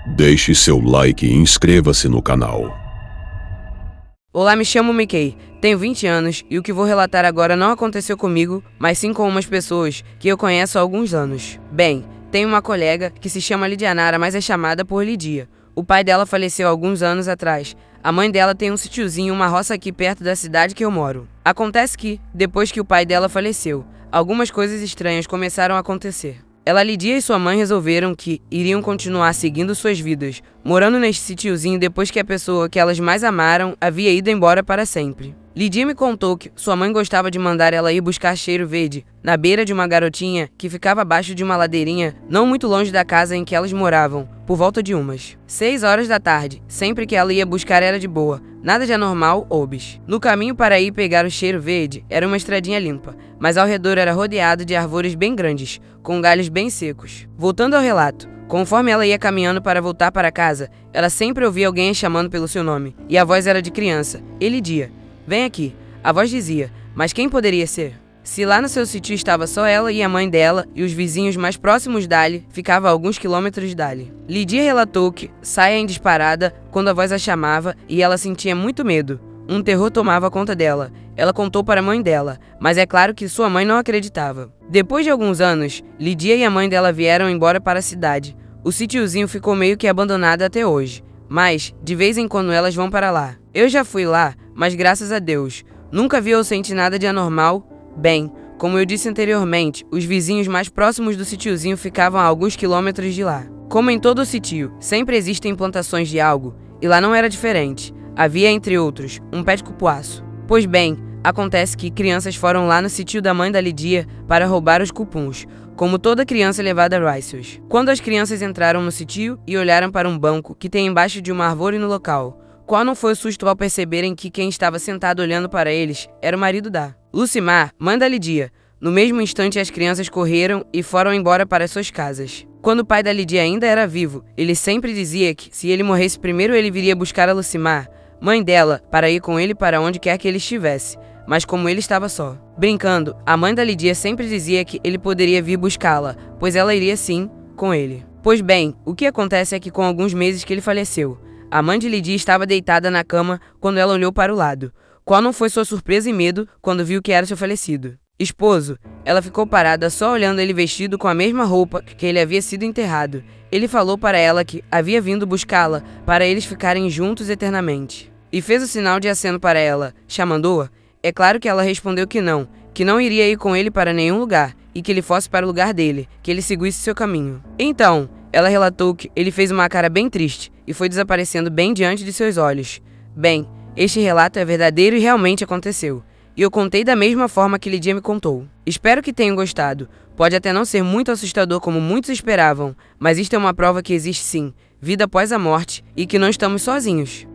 Deixe seu like e inscreva-se no canal. Olá, me chamo Mickey, tenho 20 anos e o que vou relatar agora não aconteceu comigo, mas sim com umas pessoas que eu conheço há alguns anos. Bem, tenho uma colega que se chama Lidianara, mas é chamada por Lidia. O pai dela faleceu há alguns anos atrás. A mãe dela tem um sítiozinho, uma roça aqui perto da cidade que eu moro. Acontece que, depois que o pai dela faleceu, algumas coisas estranhas começaram a acontecer. Ela, Lidia e sua mãe resolveram que iriam continuar seguindo suas vidas, morando neste sítiozinho depois que a pessoa que elas mais amaram havia ido embora para sempre. Lidia me contou que sua mãe gostava de mandar ela ir buscar cheiro verde na beira de uma garotinha que ficava abaixo de uma ladeirinha não muito longe da casa em que elas moravam, por volta de umas 6 horas da tarde. Sempre que ela ia buscar era de boa, nada de anormal ou bis. No caminho para ir pegar o cheiro verde era uma estradinha limpa, mas ao redor era rodeado de árvores bem grandes, com galhos bem secos. Voltando ao relato, conforme ela ia caminhando para voltar para casa, ela sempre ouvia alguém a chamando pelo seu nome, e a voz era de criança. Lidia, vem aqui. A voz dizia, mas quem poderia ser? Se lá no seu sítio estava só ela e a mãe dela, e os vizinhos mais próximos dali ficava a alguns quilômetros dali. Lidia relatou que saia em disparada quando a voz a chamava e ela sentia muito medo. Um terror tomava conta dela. Ela contou para a mãe dela, mas é claro que sua mãe não acreditava. Depois de alguns anos, Lidia e a mãe dela vieram embora para a cidade. O sítiozinho ficou meio que abandonado até hoje, mas de vez em quando elas vão para lá. Eu já fui lá, mas graças a Deus, nunca vi ou senti nada de anormal. Bem, como eu disse anteriormente, os vizinhos mais próximos do sítiozinho ficavam a alguns quilômetros de lá. Como em todo o sítio, sempre existem plantações de algo, e lá não era diferente. Havia, entre outros, um pé de cupuaço. Pois bem, acontece que crianças foram lá no sítio da mãe da Lidia para roubar os cupuns, como toda criança levada a Riceus. Quando as crianças entraram no sítio e olharam para um banco que tem embaixo de uma árvore no local, qual não foi o susto ao perceberem que quem estava sentado olhando para eles era o marido da Lucimar, mãe da Lidia. No mesmo instante, as crianças correram e foram embora para suas casas. Quando o pai da Lidia ainda era vivo, ele sempre dizia que, se ele morresse primeiro, ele viria buscar a Lucimar, mãe dela, para ir com ele para onde quer que ele estivesse. Mas como ele estava só, brincando, a mãe da Lidia sempre dizia que ele poderia vir buscá-la, pois ela iria sim com ele. Pois bem, o que acontece é que com alguns meses que ele faleceu, a mãe de Lidia estava deitada na cama quando ela olhou para o lado. Qual não foi sua surpresa e medo quando viu que era seu falecido esposo? Ela ficou parada só olhando ele vestido com a mesma roupa que ele havia sido enterrado. Ele falou para ela que havia vindo buscá-la para eles ficarem juntos eternamente. E fez o sinal de aceno para ela, chamando-a. É claro que ela respondeu que não iria ir com ele para nenhum lugar, e que ele fosse para o lugar dele, que ele seguisse seu caminho. Então, ela relatou que ele fez uma cara bem triste e foi desaparecendo bem diante de seus olhos. Bem, este relato é verdadeiro e realmente aconteceu. E eu contei da mesma forma que Lidia me contou. Espero que tenham gostado. Pode até não ser muito assustador como muitos esperavam, mas isto é uma prova que existe sim, vida após a morte, e que não estamos sozinhos.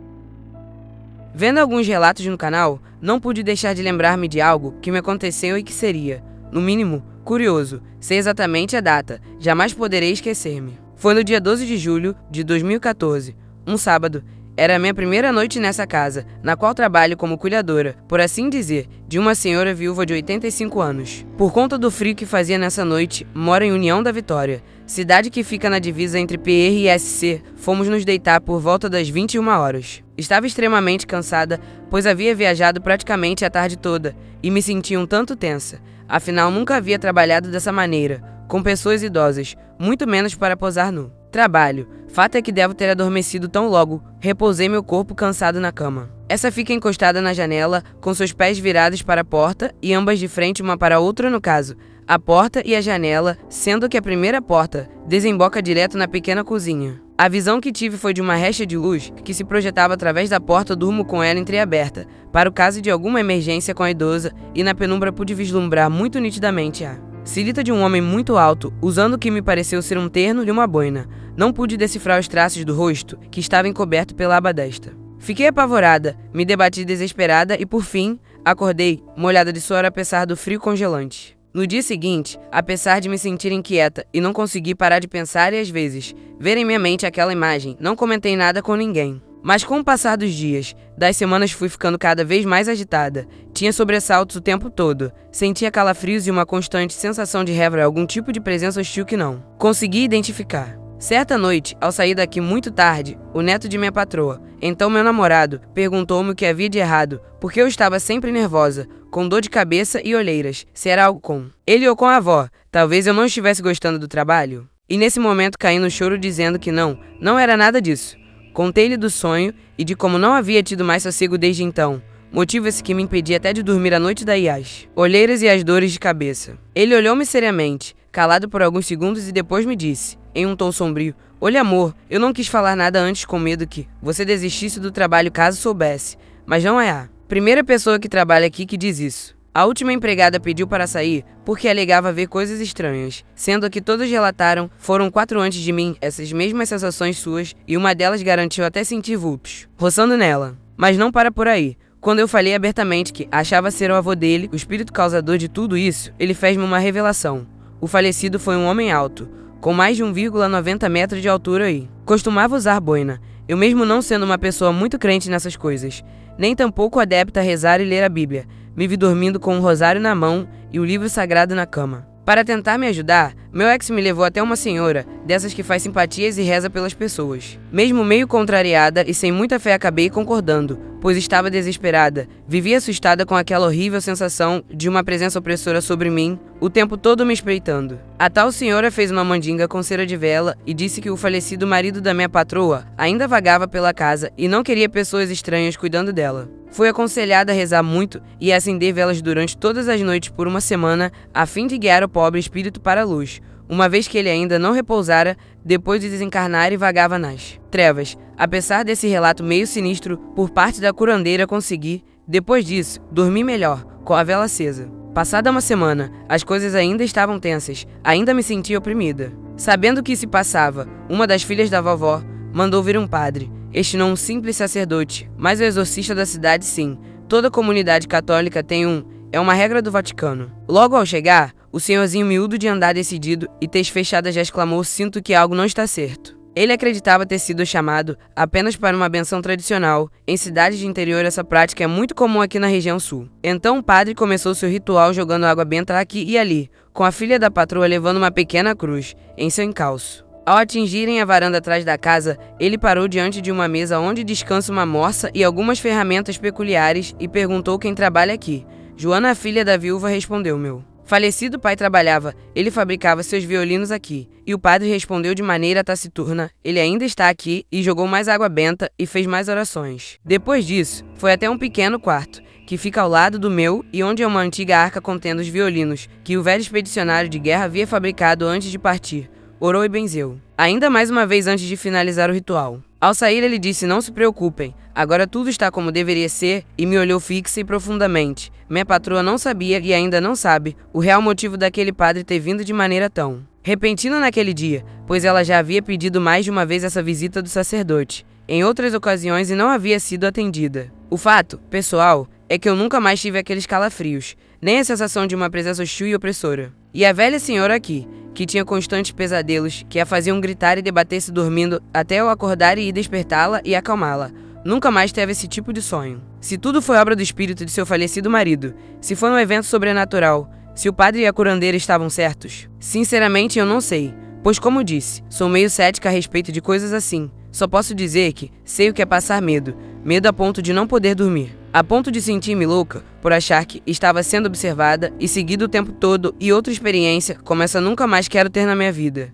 Vendo alguns relatos no canal, não pude deixar de lembrar-me de algo que me aconteceu e que seria, no mínimo, curioso. Sei exatamente a data, jamais poderei esquecer-me. Foi no dia 12 de julho de 2014, um sábado. Era a minha primeira noite nessa casa, na qual trabalho como cuidadora, por assim dizer, de uma senhora viúva de 85 anos. Por conta do frio que fazia nessa noite, moro em União da Vitória, cidade que fica na divisa entre PR e SC. Fomos nos deitar por volta das 21 horas. Estava extremamente cansada, pois havia viajado praticamente a tarde toda, e me sentia um tanto tensa. Afinal, nunca havia trabalhado dessa maneira, com pessoas idosas, muito menos para posar nu. Trabalho. Fato é que devo ter adormecido tão logo, repousei meu corpo cansado na cama. Essa fica encostada na janela, com seus pés virados para a porta e ambas de frente uma para a outra no caso, a porta e a janela, sendo que a primeira porta desemboca direto na pequena cozinha. A visão que tive foi de uma recha de luz que se projetava através da porta. Durmo com ela entreaberta, para o caso de alguma emergência com a idosa, e na penumbra pude vislumbrar muito nitidamente a silhueta de um homem muito alto, usando o que me pareceu ser um terno e uma boina. Não pude decifrar os traços do rosto, que estava encoberto pela aba desta. Fiquei apavorada, me debati desesperada e, por fim, acordei, molhada de suor apesar do frio congelante. No dia seguinte, apesar de me sentir inquieta e não conseguir parar de pensar e às vezes ver em minha mente aquela imagem, não comentei nada com ninguém. Mas com o passar dos dias, das semanas fui ficando cada vez mais agitada. Tinha sobressaltos o tempo todo. Sentia calafrios e uma constante sensação de raiva, algum tipo de presença hostil que não consegui identificar. Certa noite, ao sair daqui muito tarde, o neto de minha patroa, então meu namorado, perguntou-me o que havia de errado, porque eu estava sempre nervosa, com dor de cabeça e olheiras, se era algo com ele ou com a avó, talvez eu não estivesse gostando do trabalho. E nesse momento caí no choro dizendo que não era nada disso. Contei-lhe do sonho e de como não havia tido mais sossego desde então. Motivo esse que me impedia até de dormir a noite da IAS. Olheiras e as dores de cabeça. Ele olhou-me seriamente, calado por alguns segundos e depois me disse, em um tom sombrio, olha amor, eu não quis falar nada antes com medo que você desistisse do trabalho caso soubesse, mas não é a primeira pessoa que trabalha aqui que diz isso. A última empregada pediu para sair porque alegava ver coisas estranhas, sendo que todas relataram, foram 4 antes de mim, essas mesmas sensações suas, e uma delas garantiu até sentir vultos, roçando nela. Mas não para por aí. Quando eu falei abertamente que achava ser o avô dele, o espírito causador de tudo isso, ele fez-me uma revelação. O falecido foi um homem alto, com mais de 1,90 metros de altura e costumava usar boina, eu mesmo não sendo uma pessoa muito crente nessas coisas, nem tampouco adepta a rezar e ler a Bíblia. Me vi dormindo com um rosário na mão e o livro sagrado na cama. Para tentar me ajudar, meu ex me levou até uma senhora, dessas que faz simpatias e reza pelas pessoas. Mesmo meio contrariada e sem muita fé acabei concordando, pois estava desesperada. Vivia assustada com aquela horrível sensação de uma presença opressora sobre mim, o tempo todo me espreitando. A tal senhora fez uma mandinga com cera de vela e disse que o falecido marido da minha patroa ainda vagava pela casa e não queria pessoas estranhas cuidando dela. Fui aconselhada a rezar muito e a acender velas durante todas as noites por uma semana, a fim de guiar o pobre espírito para a luz, uma vez que ele ainda não repousara depois de desencarnar e vagava nas trevas. Apesar desse relato meio sinistro por parte da curandeira, consegui, depois disso, dormir melhor, com a vela acesa. Passada uma semana, as coisas ainda estavam tensas, ainda me sentia oprimida. Sabendo o que se passava, uma das filhas da vovó mandou vir um padre. Este não um simples sacerdote, mas o exorcista da cidade sim. Toda comunidade católica tem é uma regra do Vaticano. Logo ao chegar, o senhorzinho miúdo de andar decidido e tez fechada já exclamou, sinto que algo não está certo. Ele acreditava ter sido chamado apenas para uma benção tradicional. Em cidades de interior essa prática é muito comum aqui na região sul. Então o padre começou seu ritual jogando água benta aqui e ali, com a filha da patroa levando uma pequena cruz em seu encalço. Ao atingirem a varanda atrás da casa, ele parou diante de uma mesa onde descansa uma morsa e algumas ferramentas peculiares e perguntou quem trabalha aqui. Joana, a filha da viúva, respondeu, meu falecido pai trabalhava, ele fabricava seus violinos aqui. E o padre respondeu de maneira taciturna, ele ainda está aqui, e jogou mais água benta e fez mais orações. Depois disso, foi até um pequeno quarto, que fica ao lado do meu e onde é uma antiga arca contendo os violinos, que o velho expedicionário de guerra havia fabricado antes de partir. Orou e benzeu. Ainda mais uma vez antes de finalizar o ritual. Ao sair ele disse, não se preocupem, agora tudo está como deveria ser, e me olhou fixa e profundamente. Minha patroa não sabia e ainda não sabe o real motivo daquele padre ter vindo de maneira tão repentina naquele dia, pois ela já havia pedido mais de uma vez essa visita do sacerdote, em outras ocasiões e não havia sido atendida. O fato, pessoal, é que eu nunca mais tive aqueles calafrios, nem a sensação de uma presença hostil e opressora. E a velha senhora aqui, que tinha constantes pesadelos, que a faziam gritar e debater-se dormindo até eu acordar e ir despertá-la e acalmá-la, nunca mais teve esse tipo de sonho. Se tudo foi obra do espírito de seu falecido marido, se foi um evento sobrenatural, se o padre e a curandeira estavam certos, sinceramente eu não sei, pois como disse, sou meio cética a respeito de coisas assim. Só posso dizer que sei o que é passar medo, medo a ponto de não poder dormir, a ponto de sentir-me louca por achar que estava sendo observada e seguida o tempo todo e outra experiência como essa nunca mais quero ter na minha vida.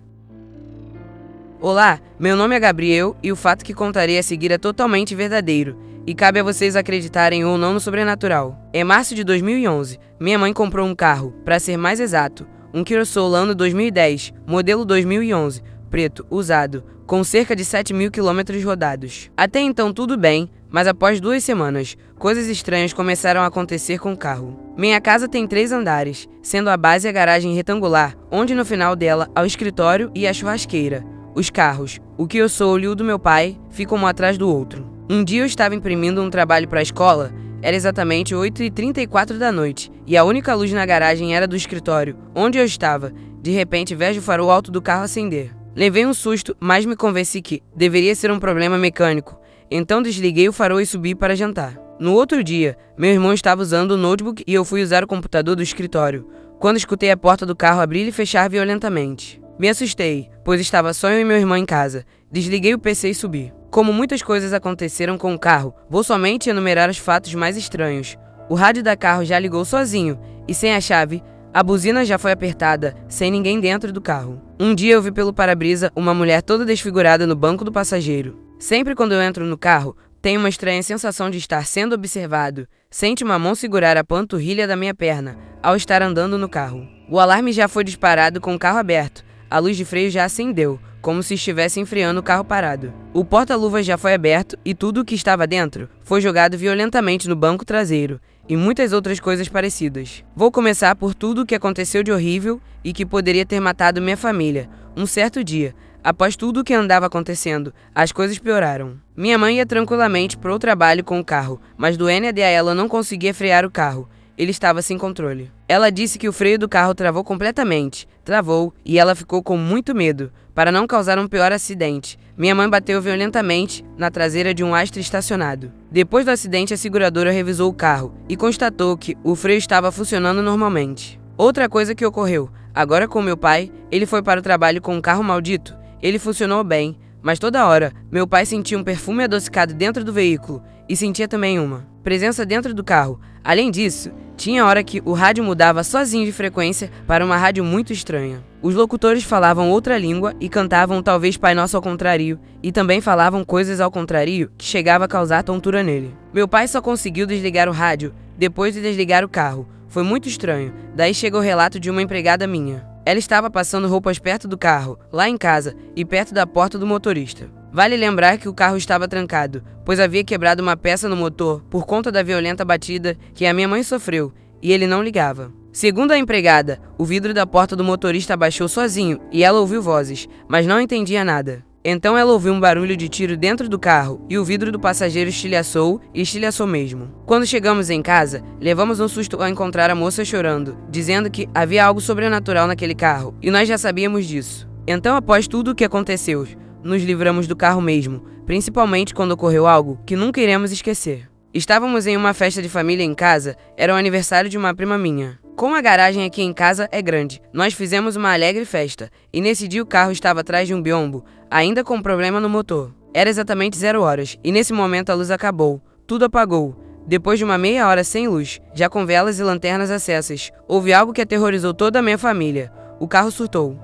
Olá, meu nome é Gabriel e o fato que contarei a seguir é totalmente verdadeiro e cabe a vocês acreditarem ou não no sobrenatural. Em março de 2011, minha mãe comprou um carro, para ser mais exato, um Kia Soul 2010, modelo 2011, preto, usado, com cerca de 7.000 quilômetros rodados. Até então tudo bem, mas após 2 semanas, coisas estranhas começaram a acontecer com o carro. Minha casa tem 3 andares, sendo a base a garagem retangular, onde no final dela há o escritório e a churrasqueira. Os carros, o Kia Soul e o do meu pai, ficam um atrás do outro. Um dia eu estava imprimindo um trabalho para a escola, era exatamente 8h34 da noite, e a única luz na garagem era do escritório, onde eu estava. De repente vejo o farol alto do carro acender. Levei um susto, mas me convenci que deveria ser um problema mecânico. Então desliguei o farol e subi para jantar. No outro dia, meu irmão estava usando o notebook e eu fui usar o computador do escritório, quando escutei a porta do carro abrir e fechar violentamente. Me assustei, pois estava só eu e meu irmão em casa. Desliguei o PC e subi. Como muitas coisas aconteceram com o carro, vou somente enumerar os fatos mais estranhos. O rádio da carro já ligou sozinho, e sem a chave, a buzina já foi apertada, sem ninguém dentro do carro. Um dia eu vi pelo para-brisa uma mulher toda desfigurada no banco do passageiro. Sempre quando eu entro no carro, tenho uma estranha sensação de estar sendo observado. Sente uma mão segurar a panturrilha da minha perna, ao estar andando no carro. O alarme já foi disparado com o carro aberto. A luz de freio já acendeu, como se estivesse enfriando o carro parado. O porta-luvas já foi aberto e tudo o que estava dentro foi jogado violentamente no banco traseiro, e muitas outras coisas parecidas. Vou começar por tudo o que aconteceu de horrível e que poderia ter matado minha família. Um certo dia, após tudo o que andava acontecendo, as coisas pioraram. Minha mãe ia tranquilamente para o trabalho com o carro, mas do NAD a ela não conseguia frear o carro. Ele estava sem controle. Ela disse que o freio do carro travou completamente. Travou e ela ficou com muito medo, para não causar um pior acidente. Minha mãe bateu violentamente na traseira de um Astra estacionado. Depois do acidente, a seguradora revisou o carro e constatou que o freio estava funcionando normalmente. Outra coisa que ocorreu, agora com meu pai, ele foi para o trabalho com um carro maldito. Ele funcionou bem, mas toda hora, meu pai sentia um perfume adocicado dentro do veículo e sentia também uma presença dentro do carro. Além disso, tinha hora que o rádio mudava sozinho de frequência para uma rádio muito estranha. Os locutores falavam outra língua e cantavam talvez Pai Nosso ao contrário, e também falavam coisas ao contrário que chegava a causar tontura nele. Meu pai só conseguiu desligar o rádio depois de desligar o carro. Foi muito estranho. Daí chegou o relato de uma empregada minha. Ela estava passando roupas perto do carro, lá em casa, e perto da porta do motorista. Vale lembrar que o carro estava trancado, pois havia quebrado uma peça no motor por conta da violenta batida que a minha mãe sofreu, e ele não ligava. Segundo a empregada, o vidro da porta do motorista abaixou sozinho e ela ouviu vozes, mas não entendia nada. Então ela ouviu um barulho de tiro dentro do carro e o vidro do passageiro estilhaçou e estilhaçou mesmo. Quando chegamos em casa, levamos um susto ao encontrar a moça chorando, dizendo que havia algo sobrenatural naquele carro, e nós já sabíamos disso. Então, após tudo o que aconteceu, nos livramos do carro mesmo, principalmente quando ocorreu algo que nunca iremos esquecer. Estávamos em uma festa de família em casa, era o aniversário de uma prima minha. Como a garagem aqui em casa é grande, nós fizemos uma alegre festa, e nesse dia o carro estava atrás de um biombo, ainda com problema no motor. Era exatamente 0 horas, e nesse momento a luz acabou, tudo apagou. Depois de uma meia hora sem luz, já com velas e lanternas acesas, houve algo que aterrorizou toda a minha família. O carro surtou.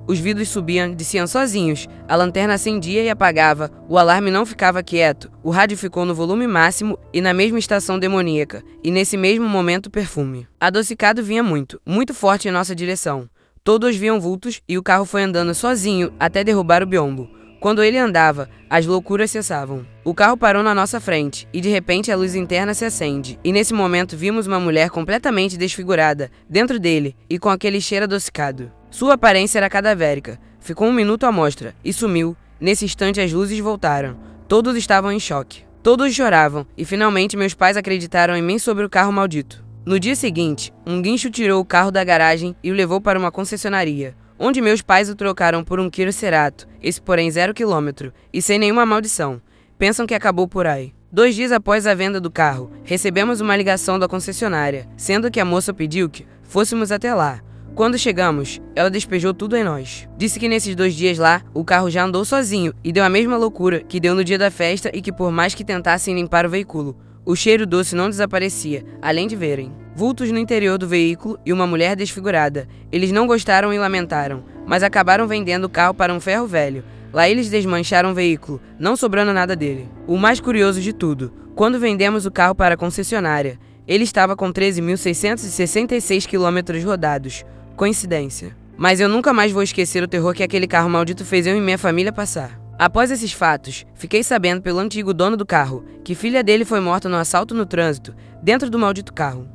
Os vidros subiam e desciam sozinhos, a lanterna acendia e apagava, o alarme não ficava quieto, o rádio ficou no volume máximo e na mesma estação demoníaca, e nesse mesmo momento o perfume. Adocicado vinha muito, muito forte em nossa direção. Todos viam vultos e o carro foi andando sozinho até derrubar o biombo. Quando ele andava, as loucuras cessavam. O carro parou na nossa frente e de repente a luz interna se acende. E nesse momento vimos uma mulher completamente desfigurada dentro dele e com aquele cheiro adocicado. Sua aparência era cadavérica. Ficou 1 minuto à mostra e sumiu. Nesse instante as luzes voltaram. Todos estavam em choque. Todos choravam e finalmente meus pais acreditaram em mim sobre o carro maldito. No dia seguinte, um guincho tirou o carro da garagem e o levou para uma concessionaria, onde meus pais o trocaram por um Kia Cerato, esse porém 0 km, e sem nenhuma maldição. Pensam que acabou por aí. 2 dias após a venda do carro, recebemos uma ligação da concessionária, sendo que a moça pediu que fôssemos até lá. Quando chegamos, ela despejou tudo em nós. Disse que nesses 2 dias lá, o carro já andou sozinho e deu a mesma loucura que deu no dia da festa e que por mais que tentassem limpar o veículo, o cheiro doce não desaparecia, além de verem vultos no interior do veículo e uma mulher desfigurada. Eles não gostaram e lamentaram, mas acabaram vendendo o carro para um ferro velho. Lá eles desmancharam o veículo, não sobrando nada dele. O mais curioso de tudo, quando vendemos o carro para a concessionária, ele estava com 13.666 km rodados. Coincidência. Mas eu nunca mais vou esquecer o terror que aquele carro maldito fez eu e minha família passar. Após esses fatos, fiquei sabendo pelo antigo dono do carro que filha dele foi morta no assalto no trânsito, dentro do maldito carro.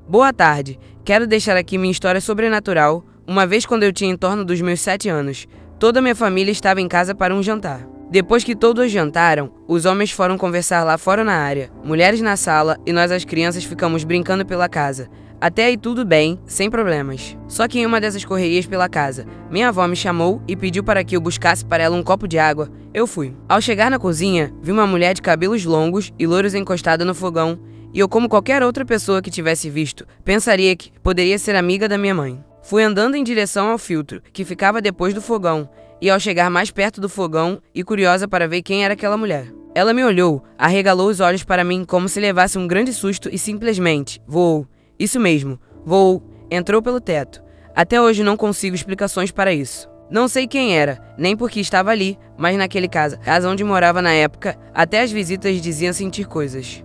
Boa tarde, quero deixar aqui minha história sobrenatural. Uma vez quando eu tinha em torno dos meus 7 anos, toda a minha família estava em casa para um jantar. Depois que todos jantaram, os homens foram conversar lá fora na área, mulheres na sala e nós as crianças ficamos brincando pela casa. Até aí tudo bem, sem problemas. Só que em uma dessas correrias pela casa, minha avó me chamou e pediu para que eu buscasse para ela um copo de água. Eu fui. Ao chegar na cozinha, vi uma mulher de cabelos longos e loiros encostada no fogão, e eu, como qualquer outra pessoa que tivesse visto, pensaria que poderia ser amiga da minha mãe. Fui andando em direção ao filtro, que ficava depois do fogão, e ao chegar mais perto do fogão, e curiosa para ver quem era aquela mulher. Ela me olhou, arregalou os olhos para mim como se levasse um grande susto e simplesmente voou. Isso mesmo, voou, entrou pelo teto. Até hoje não consigo explicações para isso. Não sei quem era, nem por que estava ali, mas naquele casa onde morava na época, até as visitas diziam sentir coisas.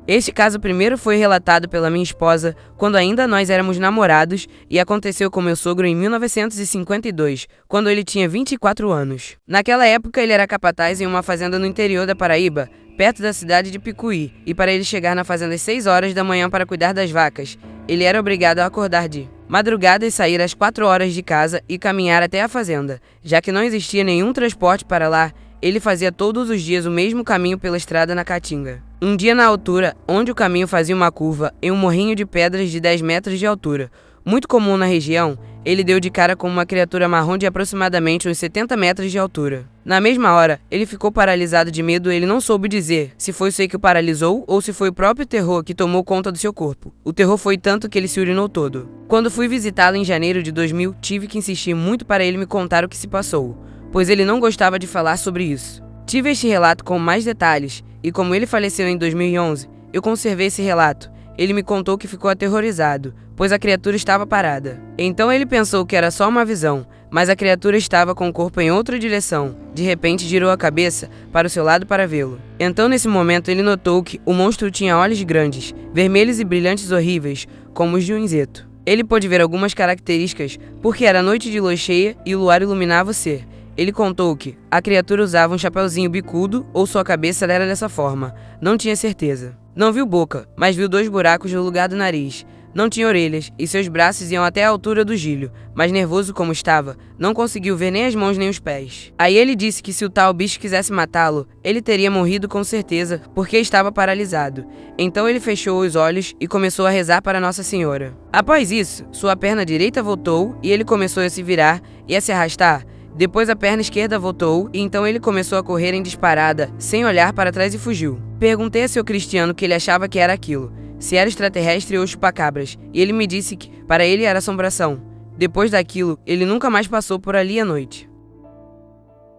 Este caso primeiro foi relatado pela minha esposa quando ainda nós éramos namorados e aconteceu com meu sogro em 1952, quando ele tinha 24 anos. Naquela época ele era capataz em uma fazenda no interior da Paraíba, perto da cidade de Picuí, e para ele chegar na fazenda às 6 horas da manhã para cuidar das vacas, ele era obrigado a acordar de madrugada e sair às 4 horas de casa e caminhar até a fazenda. Já que não existia nenhum transporte para lá, ele fazia todos os dias o mesmo caminho pela estrada na Caatinga. Um dia na altura, onde o caminho fazia uma curva em um morrinho de pedras de 10 metros de altura, muito comum na região, ele deu de cara com uma criatura marrom de aproximadamente uns 70 metros de altura. Na mesma hora, ele ficou paralisado de medo e ele não soube dizer se foi isso que o paralisou ou se foi o próprio terror que tomou conta do seu corpo. O terror foi tanto que ele se urinou todo. Quando fui visitá-lo em janeiro de 2000, tive que insistir muito para ele me contar o que se passou, pois ele não gostava de falar sobre isso. Tive este relato com mais detalhes, e como ele faleceu em 2011, eu conservei esse relato. Ele me contou que ficou aterrorizado, pois a criatura estava parada. Então ele pensou que era só uma visão, mas a criatura estava com o corpo em outra direção. De repente girou a cabeça para o seu lado para vê-lo. Então nesse momento ele notou que o monstro tinha olhos grandes, vermelhos e brilhantes horríveis, como os de um inseto. Ele pôde ver algumas características, porque era noite de lua cheia e o luar iluminava o ser. Ele contou que a criatura usava um chapeuzinho bicudo ou sua cabeça era dessa forma, não tinha certeza. Não viu boca, mas viu 2 buracos no lugar do nariz. Não tinha orelhas e seus braços iam até a altura do gilho, mas nervoso como estava, não conseguiu ver nem as mãos nem os pés. Aí ele disse que se o tal bicho quisesse matá-lo, ele teria morrido com certeza, porque estava paralisado. Então ele fechou os olhos e começou a rezar para Nossa Senhora. Após isso, sua perna direita voltou e ele começou a se virar e a se arrastar. Depois a perna esquerda voltou e então ele começou a correr em disparada, sem olhar para trás e fugiu. Perguntei a seu Cristiano o que ele achava que era aquilo, se era extraterrestre ou chupacabras, e ele me disse que, para ele, era assombração. Depois daquilo, ele nunca mais passou por ali à noite.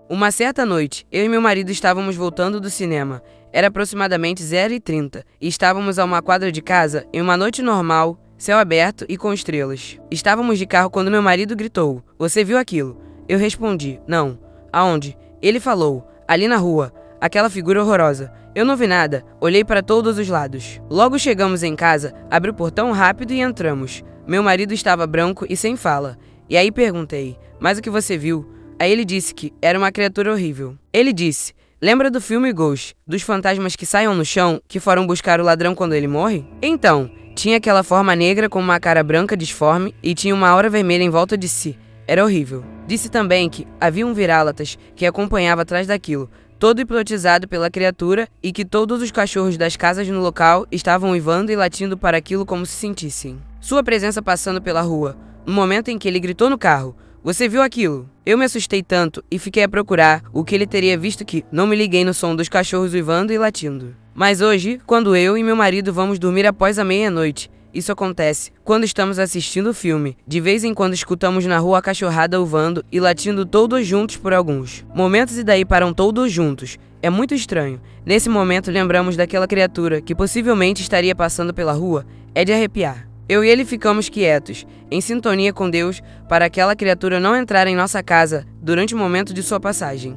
Uma certa noite, eu e meu marido estávamos voltando do cinema. Era aproximadamente 0h30 e estávamos a uma quadra de casa em uma noite normal, céu aberto e com estrelas. Estávamos de carro quando meu marido gritou: "Você viu aquilo?" Eu respondi: "Não." "Aonde?" Ele falou: "Ali na rua. Aquela figura horrorosa." Eu não vi nada, olhei para todos os lados. Logo chegamos em casa, abri o portão rápido e entramos. Meu marido estava branco e sem fala. E aí perguntei: "Mas o que você viu?" Aí ele disse que era uma criatura horrível. Ele disse: "Lembra do filme Ghost, dos fantasmas que saem no chão, que foram buscar o ladrão quando ele morre?" Então, tinha aquela forma negra com uma cara branca disforme e tinha uma aura vermelha em volta de si. Era horrível. Disse também que havia um vira-latas que acompanhava atrás daquilo, todo hipnotizado pela criatura, e que todos os cachorros das casas no local estavam uivando e latindo para aquilo como se sentissem sua presença passando pela rua. No momento em que ele gritou no carro: "Você viu aquilo?" Eu me assustei tanto e fiquei a procurar o que ele teria visto que não me liguei no som dos cachorros uivando e latindo. Mas hoje, quando eu e meu marido vamos dormir após a meia-noite, isso acontece quando estamos assistindo o filme. De vez em quando escutamos na rua a cachorrada uivando e latindo todos juntos por alguns momentos e daí param todos juntos. É muito estranho. Nesse momento lembramos daquela criatura que possivelmente estaria passando pela rua. É de arrepiar. Eu e ele ficamos quietos, em sintonia com Deus, para aquela criatura não entrar em nossa casa durante o momento de sua passagem.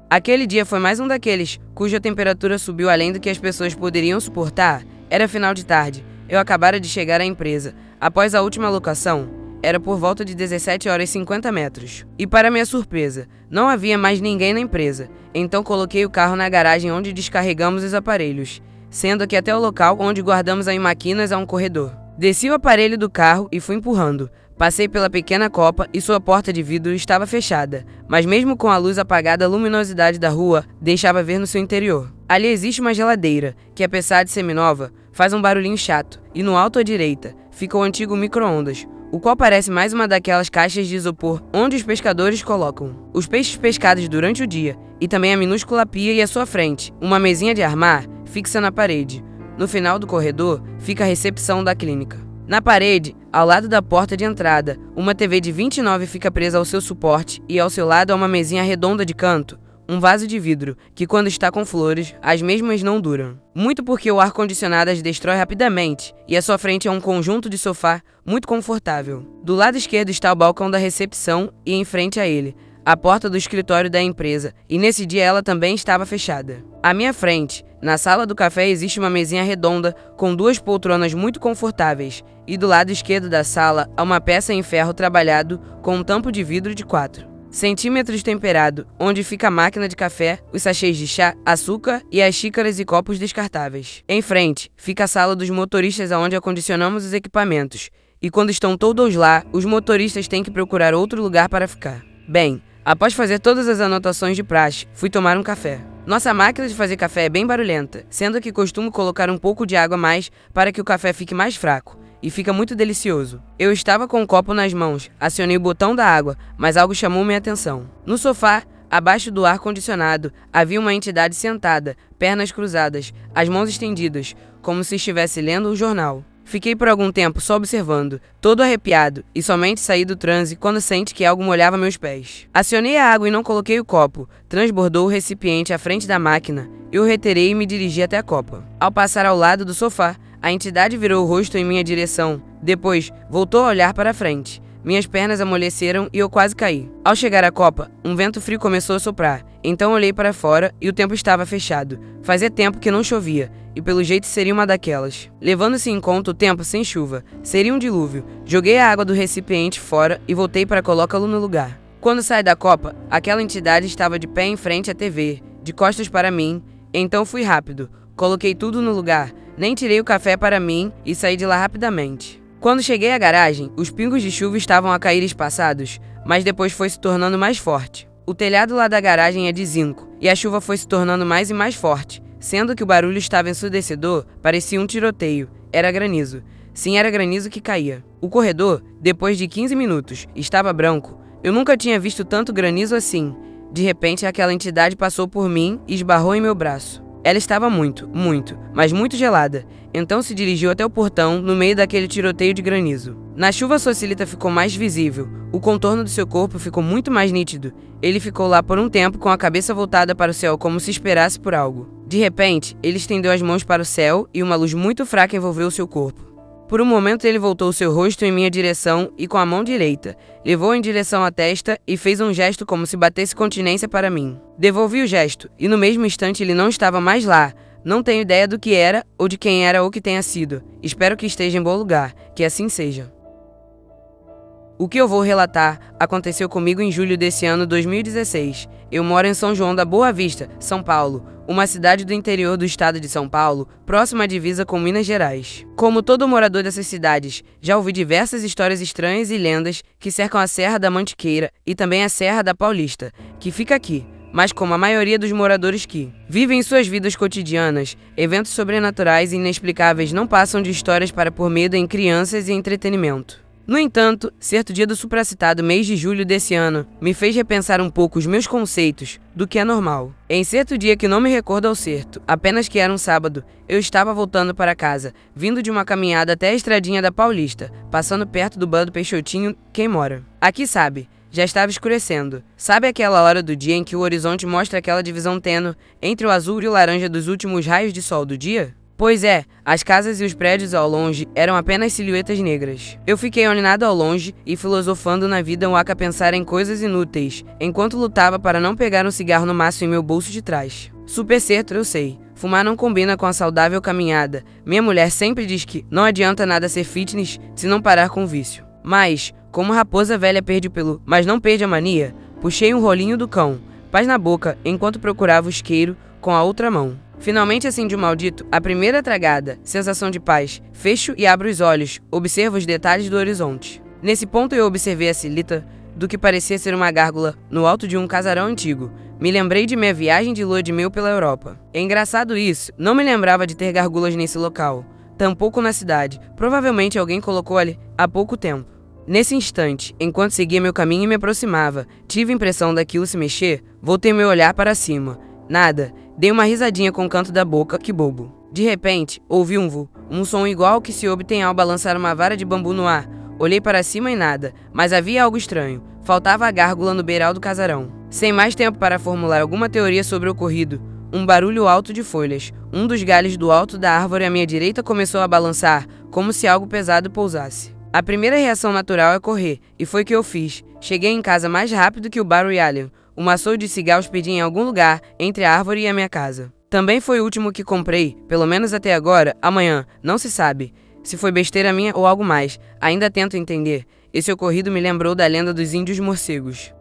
Aquele dia foi mais um daqueles cuja temperatura subiu além do que as pessoas poderiam suportar. Era final de tarde. Eu acabara de chegar à empresa. Após a última locação, era por volta de 17h50. E para minha surpresa, não havia mais ninguém na empresa. Então coloquei o carro na garagem onde descarregamos os aparelhos, sendo que até o local onde guardamos as máquinas há um corredor. Desci o aparelho do carro e fui empurrando. Passei pela pequena copa e sua porta de vidro estava fechada, mas mesmo com a luz apagada, a luminosidade da rua deixava ver no seu interior. Ali existe uma geladeira, que apesar de seminova, faz um barulhinho chato, e no alto à direita fica o antigo micro-ondas, o qual parece mais uma daquelas caixas de isopor onde os pescadores colocam os peixes pescados durante o dia, e também a minúscula pia e à sua frente, uma mesinha de armar fixa na parede. No final do corredor fica a recepção da clínica. Na parede, ao lado da porta de entrada, uma TV de 29 fica presa ao seu suporte e ao seu lado há uma mesinha redonda de canto, um vaso de vidro, que quando está com flores, as mesmas não duram. Muito porque o ar-condicionado as destrói rapidamente, e à sua frente é um conjunto de sofá muito confortável. Do lado esquerdo está o balcão da recepção e em frente a ele, a porta do escritório da empresa, e nesse dia ela também estava fechada. À minha frente, na sala do café existe uma mesinha redonda com 2 poltronas muito confortáveis, e do lado esquerdo da sala há uma peça em ferro trabalhado com um tampo de vidro de 4 centímetros temperado, onde fica a máquina de café, os sachês de chá, açúcar e as xícaras e copos descartáveis. Em frente, fica a sala dos motoristas onde acondicionamos os equipamentos, e quando estão todos lá, os motoristas têm que procurar outro lugar para ficar. Bem, após fazer todas as anotações de praxe, fui tomar um café. Nossa máquina de fazer café é bem barulhenta, sendo que costumo colocar um pouco de água a mais para que o café fique mais fraco, e fica muito delicioso. Eu estava com o copo nas mãos, acionei o botão da água, mas algo chamou minha atenção. No sofá, abaixo do ar-condicionado, havia uma entidade sentada, pernas cruzadas, as mãos estendidas, como se estivesse lendo um jornal. Fiquei por algum tempo só observando, todo arrepiado, e somente saí do transe quando senti que algo molhava meus pés. Acionei a água e não coloquei o copo. Transbordou o recipiente à frente da máquina. Eu reterei e me dirigi até a copa. Ao passar ao lado do sofá, a entidade virou o rosto em minha direção. Depois, voltou a olhar para frente. Minhas pernas amoleceram e eu quase caí. Ao chegar à copa, um vento frio começou a soprar. Então olhei para fora e o tempo estava fechado. Fazia tempo que não chovia, e pelo jeito seria uma daquelas. Levando-se em conta o tempo sem chuva, seria um dilúvio. Joguei a água do recipiente fora e voltei para colocá-lo no lugar. Quando saí da copa, aquela entidade estava de pé em frente à TV, de costas para mim. Então fui rápido. Coloquei tudo no lugar, nem tirei o café para mim e saí de lá rapidamente. Quando cheguei à garagem, os pingos de chuva estavam a cair espaçados, mas depois foi se tornando mais forte. O telhado lá da garagem é de zinco, e a chuva foi se tornando mais e mais forte. Sendo que o barulho estava ensurdecedor, parecia um tiroteio. Era granizo. Sim, era granizo que caía. O corredor, depois de 15 minutos, estava branco. Eu nunca tinha visto tanto granizo assim. De repente, aquela entidade passou por mim e esbarrou em meu braço. Ela estava muito, mas muito gelada. Então se dirigiu até o portão, no meio daquele tiroteio de granizo. Na chuva, sua silhueta ficou mais visível. O contorno do seu corpo ficou muito mais nítido. Ele ficou lá por um tempo com a cabeça voltada para o céu como se esperasse por algo. De repente, ele estendeu as mãos para o céu e uma luz muito fraca envolveu seu corpo. Por um momento ele voltou seu rosto em minha direção e com a mão direita, levou em direção à testa e fez um gesto como se batesse continência para mim. Devolvi o gesto e no mesmo instante ele não estava mais lá. Não tenho ideia do que era ou de quem era ou que tenha sido. Espero que esteja em bom lugar, que assim seja. O que eu vou relatar aconteceu comigo em julho desse ano 2016. Eu moro em São João da Boa Vista, São Paulo, uma cidade do interior do estado de São Paulo, próxima à divisa com Minas Gerais. Como todo morador dessas cidades, já ouvi diversas histórias estranhas e lendas que cercam a Serra da Mantiqueira e também a Serra da Paulista, que fica aqui. Mas como a maioria dos moradores que vivem suas vidas cotidianas, eventos sobrenaturais e inexplicáveis não passam de histórias para pôr medo em crianças e entretenimento. No entanto, certo dia do supracitado mês de julho desse ano me fez repensar um pouco os meus conceitos do que é normal. Em certo dia que não me recordo ao certo, apenas que era um sábado, eu estava voltando para casa, vindo de uma caminhada até a estradinha da Paulista, passando perto do bar do Peixotinho, quem mora. Aqui sabe, já estava escurecendo. Sabe aquela hora do dia em que o horizonte mostra aquela divisão tênue entre o azul e o laranja dos últimos raios de sol do dia? Pois é, as casas e os prédios ao longe eram apenas silhuetas negras. Eu fiquei oninado ao longe e filosofando na vida a pensar em coisas inúteis, enquanto lutava para não pegar um cigarro no maço em meu bolso de trás. Super certo, eu sei. Fumar não combina com a saudável caminhada. Minha mulher sempre diz que não adianta nada ser fitness se não parar com o vício. Mas, como raposa velha perde o pelo, mas não perde a mania, puxei um rolinho do cão, paz na boca, enquanto procurava o isqueiro com a outra mão. Finalmente acendi o maldito, a primeira tragada, sensação de paz. Fecho e abro os olhos, observo os detalhes do horizonte. Nesse ponto eu observei a silhueta do que parecia ser uma gárgula no alto de um casarão antigo. Me lembrei de minha viagem de lua de mel pela Europa. É engraçado isso, não me lembrava de ter gárgulas nesse local, tampouco na cidade. Provavelmente alguém colocou ali há pouco tempo. Nesse instante, enquanto seguia meu caminho e me aproximava, tive a impressão daquilo se mexer, voltei meu olhar para cima. Nada. Dei uma risadinha com o canto da boca, que bobo. De repente, ouvi um som igual ao que se obtém ao balançar uma vara de bambu no ar. Olhei para cima e nada, mas havia algo estranho. Faltava a gárgula no beiral do casarão. Sem mais tempo para formular alguma teoria sobre o ocorrido, um barulho alto de folhas. Um dos galhos do alto da árvore à minha direita começou a balançar, como se algo pesado pousasse. A primeira reação natural é correr, e foi o que eu fiz. Cheguei em casa mais rápido que o Barry Allen. O maço de cigarros pedi em algum lugar, entre a árvore e a minha casa. Também foi o último que comprei, pelo menos até agora. Amanhã, não se sabe. Se foi besteira minha ou algo mais, ainda tento entender. Esse ocorrido me lembrou da lenda dos índios morcegos.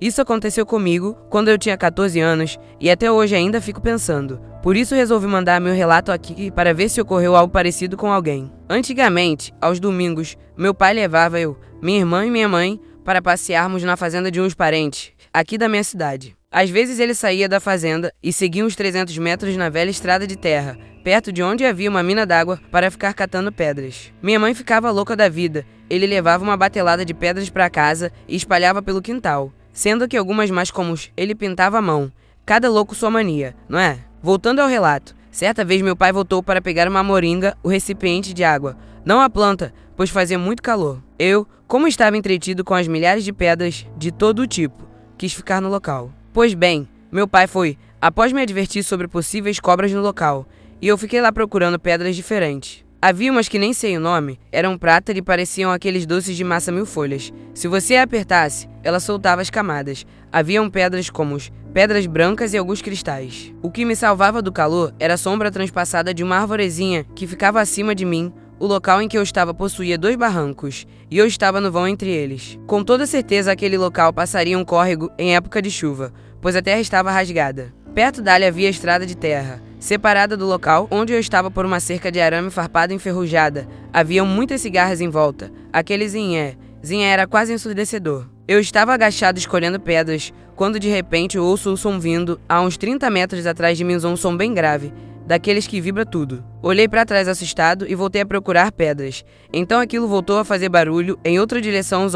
Isso aconteceu comigo quando eu tinha 14 anos e até hoje ainda fico pensando. Por isso resolvi mandar meu relato aqui para ver se ocorreu algo parecido com alguém. Antigamente, aos domingos, meu pai levava eu, minha irmã e minha mãe para passearmos na fazenda de uns parentes, aqui da minha cidade. Às vezes ele saía da fazenda e seguia uns 300 metros na velha estrada de terra, perto de onde havia uma mina d'água, para ficar catando pedras. Minha mãe ficava louca da vida. Ele levava uma batelada de pedras para casa e espalhava pelo quintal, sendo que algumas mais comuns ele pintava à mão. Cada louco sua mania, não é? Voltando ao relato, certa vez meu pai voltou para pegar uma moringa, o recipiente de água, não a planta, pois fazia muito calor. Eu, como estava entretido com as milhares de pedras de todo o tipo, quis ficar no local. Pois bem, meu pai foi, após me advertir sobre possíveis cobras no local, e eu fiquei lá procurando pedras diferentes. Havia umas que nem sei o nome, eram prata e pareciam aqueles doces de massa mil folhas. Se você a apertasse, ela soltava as camadas. Haviam pedras como pedras brancas e alguns cristais. O que me salvava do calor era a sombra transpassada de uma arvorezinha que ficava acima de mim. O local em que eu estava possuía 2 barrancos, e eu estava no vão entre eles. Com toda certeza aquele local passaria um córrego em época de chuva, pois a terra estava rasgada. Perto dali havia estrada de terra, separada do local onde eu estava por uma cerca de arame farpada e enferrujada. Haviam muitas cigarras em volta. Aquele zinhé era quase ensurdecedor. Eu estava agachado escolhendo pedras, quando de repente ouço o som vindo, a uns 30 metros atrás de mim, um som bem grave, daqueles que vibra tudo. Olhei para trás assustado e voltei a procurar pedras. Então aquilo voltou a fazer barulho em outra direção,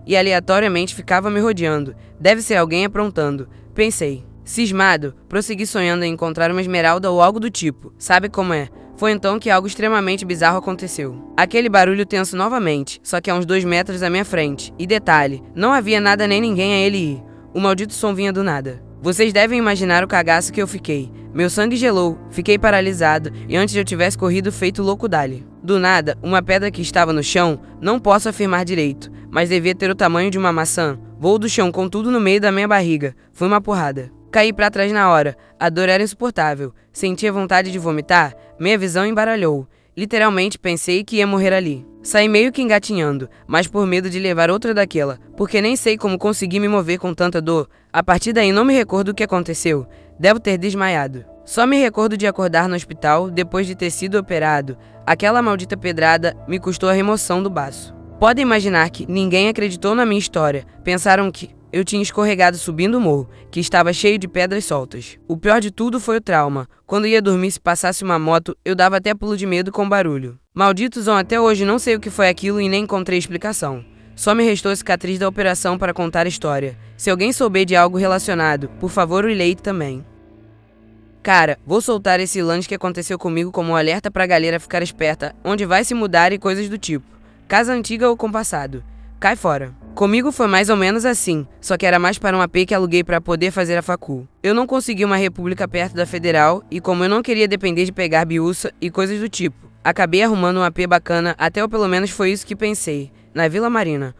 e aleatoriamente ficava me rodeando. Deve ser alguém aprontando, pensei. Cismado, prossegui sonhando em encontrar uma esmeralda ou algo do tipo. Sabe como é? Foi então que algo extremamente bizarro aconteceu. Aquele barulho tenso novamente, só que a uns 2 metros à minha frente. E detalhe, não havia nada nem ninguém a ele ir. O maldito som vinha do nada. Vocês devem imaginar o cagaço que eu fiquei. Meu sangue gelou, fiquei paralisado e antes eu tivesse corrido feito louco dali. Do nada, uma pedra que estava no chão, não posso afirmar direito, mas devia ter o tamanho de uma maçã, voou do chão com tudo no meio da minha barriga. Foi uma porrada. Caí para trás na hora. A dor era insuportável. Sentia vontade de vomitar. Minha visão embaralhou. Literalmente pensei que ia morrer ali. Saí meio que engatinhando, mas por medo de levar outra daquela, porque nem sei como consegui me mover com tanta dor. A partir daí não me recordo o que aconteceu. Devo ter desmaiado. Só me recordo de acordar no hospital depois de ter sido operado. Aquela maldita pedrada me custou a remoção do baço. Podem imaginar que ninguém acreditou na minha história. Pensaram que eu tinha escorregado subindo o morro, que estava cheio de pedras soltas. O pior de tudo foi o trauma. Quando ia dormir, se passasse uma moto, eu dava até pulo de medo com barulho. Malditos, até hoje não sei o que foi aquilo e nem encontrei explicação. Só me restou a cicatriz da operação para contar a história. Se alguém souber de algo relacionado, por favor o leite também. Cara, vou soltar esse lance que aconteceu comigo como um alerta pra galera ficar esperta, onde vai se mudar e coisas do tipo. Casa antiga ou com passado. Cai fora. Comigo foi mais ou menos assim, só que era mais para um AP que aluguei para poder fazer a facul. Eu não consegui uma república perto da federal e como eu não queria depender de pegar biúça e coisas do tipo, acabei arrumando um AP bacana, até ou pelo menos foi isso que pensei, na Vila Marina,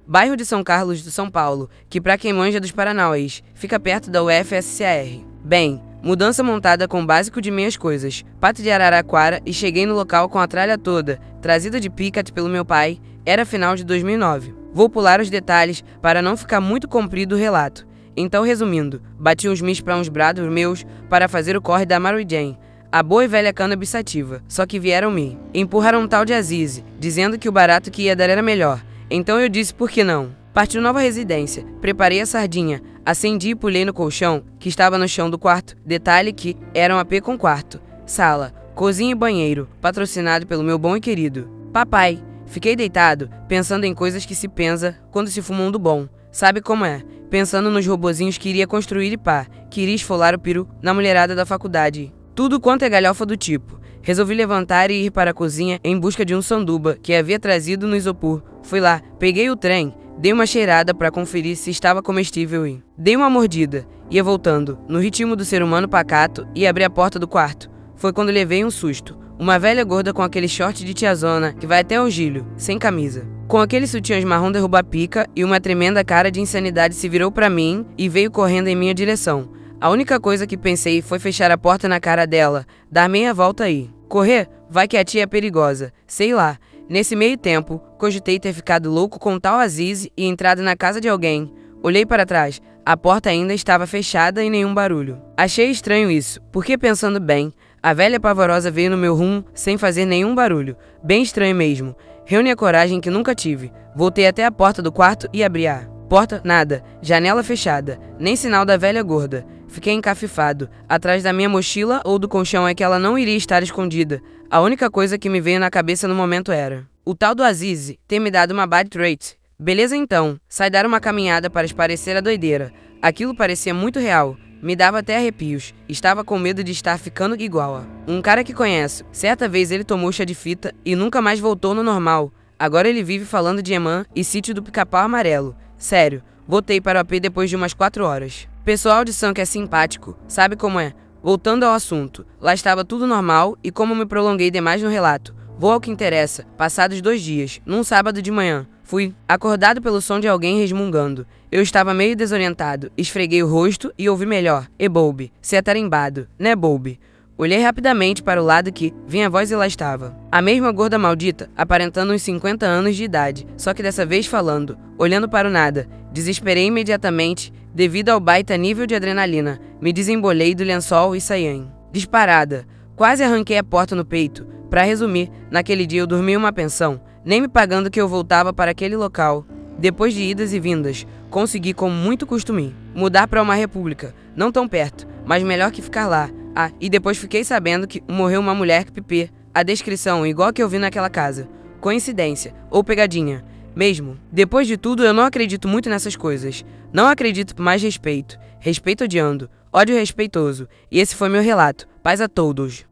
bairro de São Carlos do São Paulo, que pra quem manja dos Paranauês, fica perto da UFSCar. Bem, mudança montada com o básico de minhas coisas, pato de Araraquara e cheguei no local com a tralha toda, trazida de Picat pelo meu pai, era final de 2009. Vou pular os detalhes para não ficar muito comprido o relato. Então, resumindo, bati uns mis para uns brados meus para fazer o corre da Mary Jane, a boa e velha cannabis sativa, só que vieram me empurraram um tal de Azize, dizendo que o barato que ia dar era melhor. Então eu disse por que não. Partiu nova residência, preparei a sardinha, acendi e pulei no colchão, que estava no chão do quarto. Detalhe que era um AP com quarto, sala, cozinha e banheiro, patrocinado pelo meu bom e querido papai. Fiquei deitado, pensando em coisas que se pensa quando se fuma um do bom. Sabe como é? Pensando nos robozinhos que iria construir e pá, queria esfolar o peru na mulherada da faculdade. tudo quanto é galhofa do tipo. Resolvi levantar e ir para a cozinha em busca de um sanduba que havia trazido no isopor. Fui lá, peguei o trem, dei uma cheirada para conferir se estava comestível e dei uma mordida. Ia voltando, no ritmo do ser humano pacato, e abri a porta do quarto. Foi quando levei um susto. Uma velha gorda com aquele short de tiazona que vai até o gilho, sem camisa. Com aquele sutiã marrom derruba-pica e uma tremenda cara de insanidade se virou para mim e veio correndo em minha direção. A única coisa que pensei foi fechar a porta na cara dela, dar meia volta e correr, vai que a tia é perigosa, sei lá. Nesse meio tempo, cogitei ter ficado louco com tal Azize e entrado na casa de alguém. Olhei para trás, a porta ainda estava fechada e nenhum barulho. Achei estranho isso, porque pensando bem, a velha pavorosa veio no meu rumo sem fazer nenhum barulho. Bem estranho mesmo. Reuni a coragem que nunca tive. Voltei até a porta do quarto e abri a porta, nada. Janela fechada. Nem sinal da velha gorda. Fiquei encafifado. Atrás da minha mochila ou do colchão é que ela não iria estar escondida. A única coisa que me veio na cabeça no momento era o tal do Azize ter me dado uma bad trait. Beleza então. Sai dar uma caminhada para esparecer a doideira. Aquilo parecia muito real. Me dava até arrepios. Estava com medo de estar ficando igual a um cara que conheço. Certa vez ele tomou chá de fita e nunca mais voltou no normal. Agora ele vive falando de Emã e sítio do Pica-Pau Amarelo. Sério, voltei para o AP depois de umas 4 horas. Pessoal de Sam que é simpático, sabe como é. Voltando ao assunto, lá estava tudo normal e como me prolonguei demais no relato, vou ao que interessa. Passados 2 dias, num sábado de manhã, fui acordado pelo som de alguém resmungando. Eu estava meio desorientado, esfreguei o rosto e ouvi melhor. E Boube, se atarimbado, né Boube? Olhei rapidamente para o lado que vinha a voz e lá estava. A mesma gorda maldita, aparentando uns 50 anos de idade, só que dessa vez falando, olhando para o nada. Desesperei imediatamente, devido ao baita nível de adrenalina. Me desembolei do lençol e saí disparada. Quase arranquei a porta no peito. Para resumir, naquele dia eu dormi em uma pensão, nem me pagando que eu voltava para aquele local. Depois de idas e vindas, consegui com muito costume mudar para uma república, não tão perto, mas melhor que ficar lá. Ah, e depois fiquei sabendo que morreu uma mulher que pipê. A descrição igual que eu vi naquela casa. Coincidência ou pegadinha? Mesmo. Depois de tudo, eu não acredito muito nessas coisas. Não acredito por mais respeito. Respeito odiando. Ódio respeitoso. E esse foi meu relato. Paz a todos.